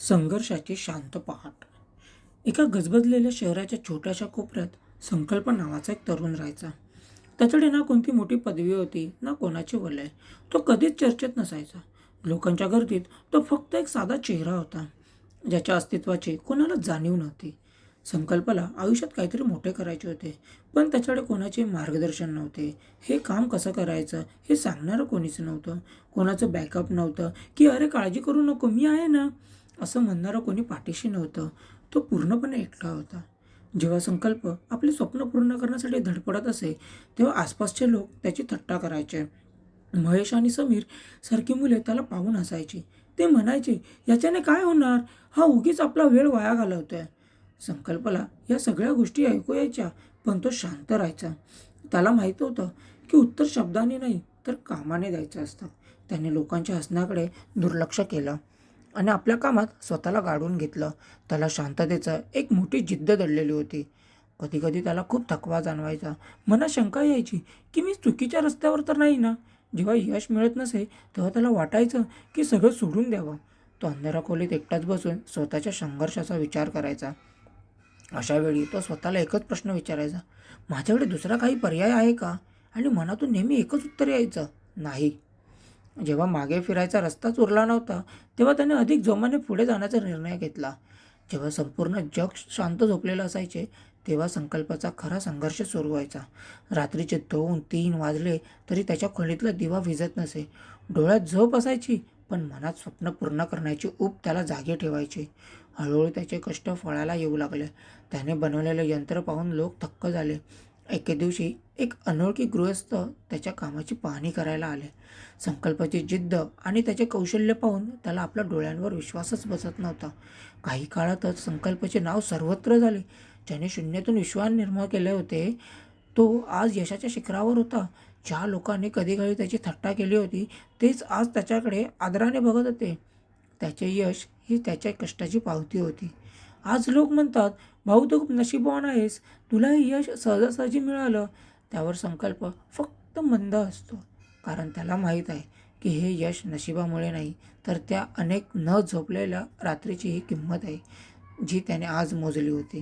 संघर्षाची शांत पहाट. एका गजबजलेल्या शहराच्या छोट्याशा कोपऱ्यात संकल्प नावाचा एक तरुण राहायचा. त्याच्याकडे ना कोणती मोठी पदवी होती ना कोणाचे वलय. तो कधीच चर्चेत नसायचा. लोकांच्या गर्दीत तो फक्त एक साधा चेहरा होता, ज्याच्या अस्तित्वाची कोणाला जाणीव नव्हती. संकल्पाला आयुष्यात काहीतरी मोठे करायचे होते, पण त्याच्याकडे कोणाचे मार्गदर्शन नव्हते. हे काम कसं करायचं हे सांगणारं कोणीच नव्हतं. कोणाचं बॅकअप नव्हतं, की "अरे काळजी करू नको, मी आहे ना" असं म्हणणारं कोणी पाठीशी नव्हतं. तो पूर्णपणे एकटा होता. जेव्हा संकल्प आपले स्वप्न पूर्ण करण्यासाठी धडपडत असे, तेव्हा आसपासचे लोक त्याची थट्टा करायचे. महेश आणि समीर सारखी मुले त्याला पाहून हसायची. ते म्हणायचे, "याच्याने काय होणार? हा उगीच आपला वेळ वाया घालवतोय." संकल्पाला या सगळ्या गोष्टी ऐकू यायच्या, पण तो शांत राहायचा. त्याला माहीत होतं की उत्तर शब्दाने नाही तर कामाने द्यायचं असतं. त्याने लोकांच्या हसण्याकडे दुर्लक्ष केलं आणि आपल्या कामात स्वतःला गाडून घेतलं. त्याला शांततेचं एक मोठी जिद्द दडलेली होती. कधी-कधी त्याला खूप थकवा जाणवायचा. मनात शंका यायची की मी चुकीच्या रस्त्यावर तर नाही ना? जेव्हा यश मिळत नसे, तेव्हा त्याला वाटायचं की सगळं सोडून द्यावं. तो अंधाऱ्या खोलीत एकटाच बसून स्वतःच्या संघर्षाचा विचार करायचा. अशा वेळी तो स्वतःला एकच प्रश्न विचारायचा, "माझ्याकडे दुसरा काही पर्याय आहे का?" आणि मनातून नेहमी एकच उत्तर यायचं, "नाही." जेव्हा मागे फिरायचा रस्ताच उरला नव्हता, तेव्हा त्याने अधिक जोमाने पुढे जाण्याचा निर्णय घेतला. जेव्हा संपूर्ण जग शांत झोपलेलं असायचे, तेव्हा संकल्पाचा खरा संघर्ष सुरू व्हायचा. रात्रीचे 2-3 वाजले तरी त्याच्या खोलीतला दिवा विझत नसे. डोळ्यात झोप असायची, पण मनात स्वप्न पूर्ण करण्याची ऊब त्याला जागे ठेवायची. हळूहळू त्याचे कष्ट फळाला येऊ लागले. त्याने बनवलेले यंत्र पाहून लोक थक्क झाले. एके दिवशी एक अनोळखी गृहस्थ त्याच्या कामाची पाहणी करायला आले. संकल्पाची जिद्द आणि त्याचे कौशल्य पाहून त्याला आपल्या डोळ्यांवर विश्वासच बसत नव्हता. काही काळातच संकल्पाचे नाव सर्वत्र झाले. ज्याने शून्यातून विश्व निर्माण केले होते, तो आज यशाच्या शिखरावर होता. ज्या लोकांनी कधीकाळी त्याची थट्टा केली होती, तेच आज त्याच्याकडे आदराने बघत होते. त्याचे यश ही त्याच्या कष्टाची पावती होती. आज लोक म्हणतात, "भाऊ तू खूप नशीबवान आहेस, तुला हे यश सहजासहजी मिळालं." त्यावर संकल्प फक्त मंद असतो. कारण त्याला माहीत आहे की हे यश नशिबामुळे नाही, तर त्या अनेक न झोपलेल्या रात्रीची ही किंमत आहे, जी त्याने आज मोजली होती.